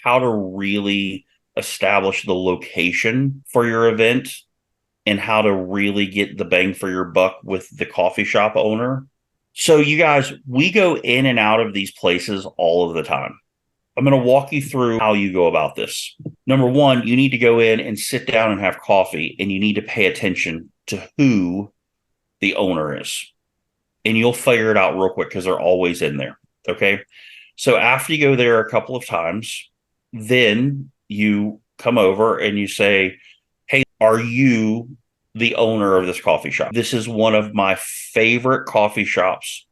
how to really establish the location for your event and how to really get the bang for your buck with the coffee shop owner. So, you guys, we go in and out of these places all of the time. I'm going to walk you through how you go about this. Number one, you need to go in and sit down and have coffee, and you need to pay attention to who the owner is. And you'll figure it out real quick because they're always in there. Okay. So after you go there a couple of times, then you come over and you say, "Hey, are you the owner of this coffee shop? This is one of my favorite coffee shops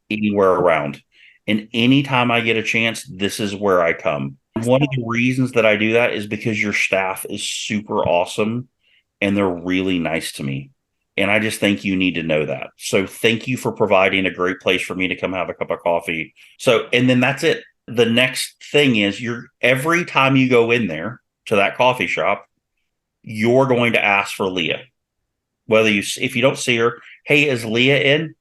anywhere around. And anytime I get a chance, this is where I come." One of the reasons that I do that is because your staff is super awesome and they're really nice to me. And I just think you need to know that. So thank you for providing a great place for me to come have a cup of coffee. So, and then that's it. The next thing is every time you go in there to that coffee shop, you're going to ask for Leah. If you don't see her, "Hey, is Leah in?"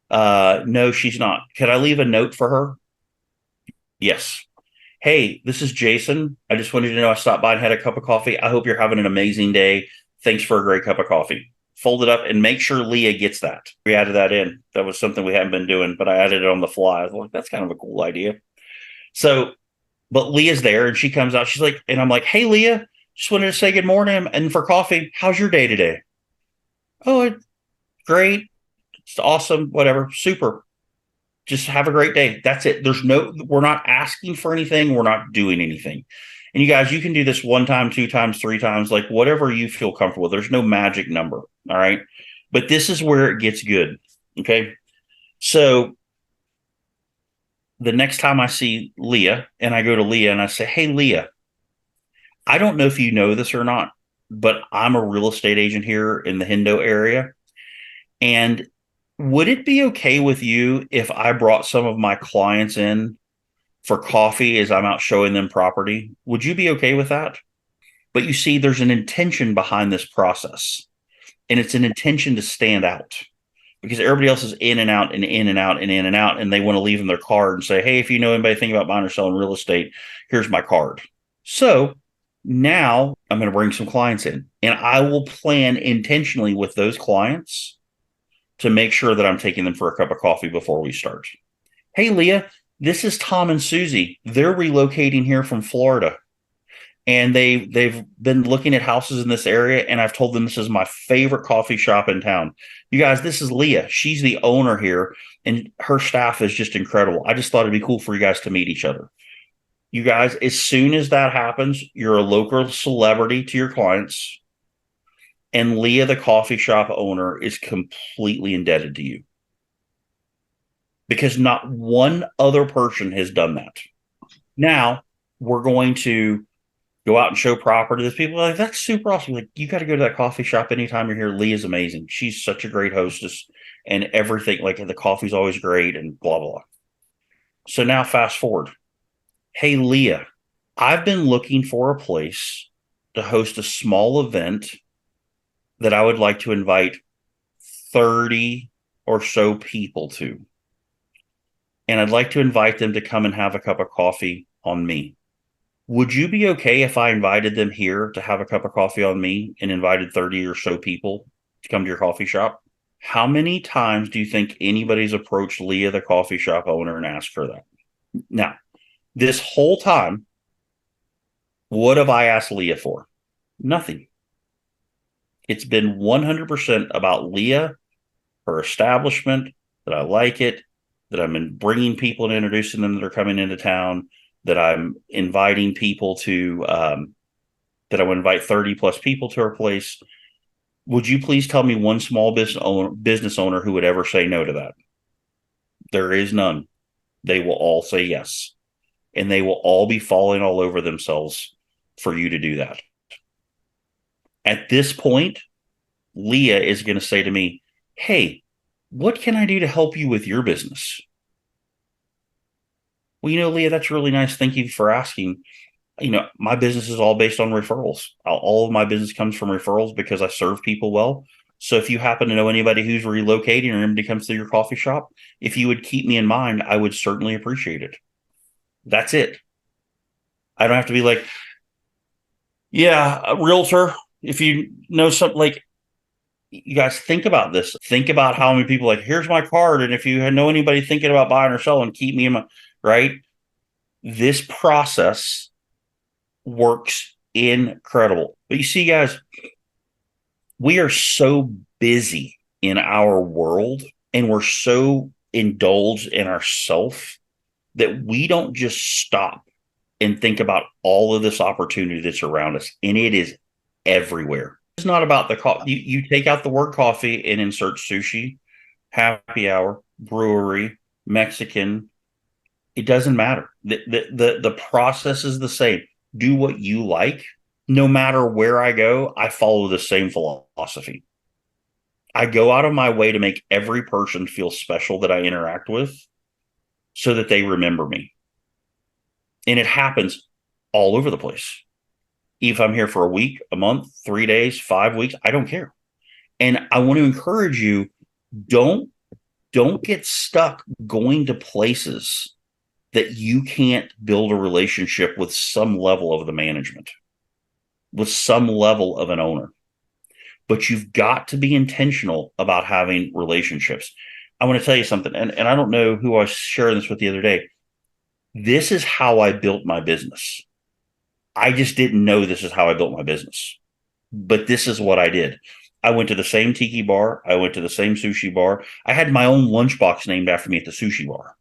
No, she's not. "Could I leave a note for her?" "Yes." "Hey, this is Jason. I just wanted to know I stopped by and had a cup of coffee. I hope you're having an amazing day. Thanks for a great cup of coffee." Fold it up and make sure Leah gets that. We added that in. That was something we hadn't been doing, but I added it on the fly. I was like, that's kind of a cool idea. So, but Leah's there and she comes out. She's like, and I'm like, "Hey, Leah, just wanted to say good morning and for coffee. How's your day today?" "Oh, great. It's awesome. Whatever. Super. Just have a great day." That's it. We're not asking for anything. We're not doing anything. And you guys, you can do this one time, two times, three times, like whatever you feel comfortable. There's no magic number. All right. But this is where it gets good. Okay. So the next time I see Leah and I go to Leah and I say, "Hey, Leah, I don't know if you know this or not, but I'm a real estate agent here in the Hendo area. And would it be okay with you if I brought some of my clients in for coffee as I'm out showing them property? Would you be okay with that?" But you see, there's an intention behind this process, and it's an intention to stand out because everybody else is in and out and in and out and in and out, and they want to leave them their card and say, "Hey, if you know anybody thinking about buying or selling real estate, here's my card." So now I'm going to bring some clients in, and I will plan intentionally with those clients to make sure that I'm taking them for a cup of coffee before we start. "Hey, Leah, this is Tom and Susie. They're relocating here from Florida, and they've been looking at houses in this area, and I've told them this is my favorite coffee shop in town. You guys, this is Leah. She's the owner here, and her staff is just incredible. I just thought it'd be cool for you guys to meet each other." You guys, as soon as that happens, you're a local celebrity to your clients, and Leah, the coffee shop owner, is completely indebted to you because not one other person has done that. Now we're going to go out and show property. There's people like, "That's super awesome." Like, you got to go to that coffee shop anytime you're here. Leah's amazing. She's such a great hostess and everything. Like, the coffee's always great and blah, blah, blah. So now fast forward. "Hey, Leah, I've been looking for a place to host a small event that I would like to invite 30 or so people to. And I'd like to invite them to come and have a cup of coffee on me. Would you be okay if I invited them here to have a cup of coffee on me and invited 30 or so people to come to your coffee shop?" How many times do you think anybody's approached Leah, the coffee shop owner, and asked for that? Now, this whole time, what have I asked Leah for? Nothing. It's been 100% about Leah, her establishment, that I like it, that I'm bringing people and introducing them that are coming into town, that I'm inviting people to, that I would invite 30 plus people to our place. Would you please tell me one small business owner who would ever say no to that? There is none. They will all say yes. And they will all be falling all over themselves for you to do that. At this point, Leah is going to say to me, "Hey, what can I do to help you with your business?" "Well, Leah, that's really nice. Thank you for asking. My business is all based on referrals. All of my business comes from referrals because I serve people well. So if you happen to know anybody who's relocating or anybody comes to your coffee shop, if you would keep me in mind, I would certainly appreciate it." That's it. I don't have to be like, yeah, a realtor. If you know something, like, you guys think about this. Think about how many people like, here's my card. And if you know anybody thinking about buying or selling, keep me in my, right? This process works incredible. But you see, guys, we are so busy in our world and we're so indulged in ourself that we don't just stop and think about all of this opportunity that's around us. And it is everywhere. It's not about the coffee. You take out the word coffee and insert sushi, happy hour, brewery, Mexican. It doesn't matter. The process is the same. Do what you like. No matter where I go, I follow the same philosophy. I go out of my way to make every person feel special that I interact with so that they remember me. And it happens all over the place. If I'm here for a week, a month, 3 days, 5 weeks, I don't care. And I want to encourage you, don't don't get stuck going to places that you can't build a relationship with some level of the management, with some level of an owner. But you've got to be intentional about having relationships. I want to tell you something, and I don't know who I was sharing this with the other day. This is how I built my business. I just didn't know this is how I built my business, but this is what I did. I went to the same tiki bar. I went to the same sushi bar. I had my own lunchbox named after me at the sushi bar.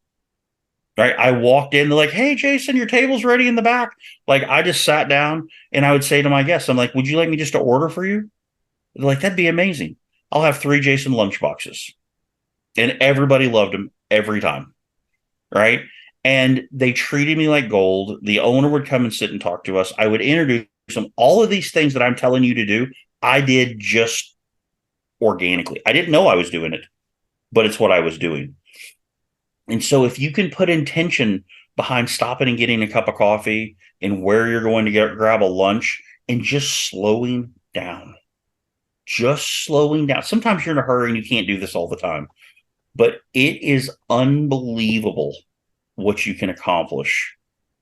Right. I walked in, they're like, hey, Jason, your table's ready in the back. Like, I just sat down and I would say to my guests, I'm like, would you like me just to order for you? They're like, that'd be amazing. I'll have 3 Jason lunchboxes. And everybody loved them every time. Right. And they treated me like gold. The owner would come and sit and talk to us. I would introduce them. All of these things that I'm telling you to do, I did just organically. I didn't know I was doing it, but it's what I was doing. And so if you can put intention behind stopping and getting a cup of coffee and where you're going to grab a lunch and just slowing down. Sometimes you're in a hurry and you can't do this all the time, but it is unbelievable what you can accomplish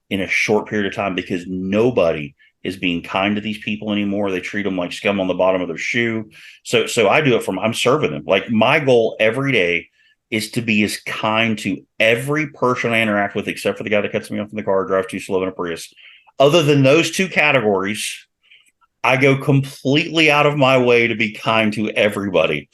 in a short period of time because nobody is being kind to these people anymore. They treat them like scum on the bottom of their shoe. So I do it I'm serving them. Like, my goal every day is to be as kind to every person I interact with, except for the guy that cuts me off in the car, drives too slow in a Prius. Other than those 2 categories, I go completely out of my way to be kind to everybody.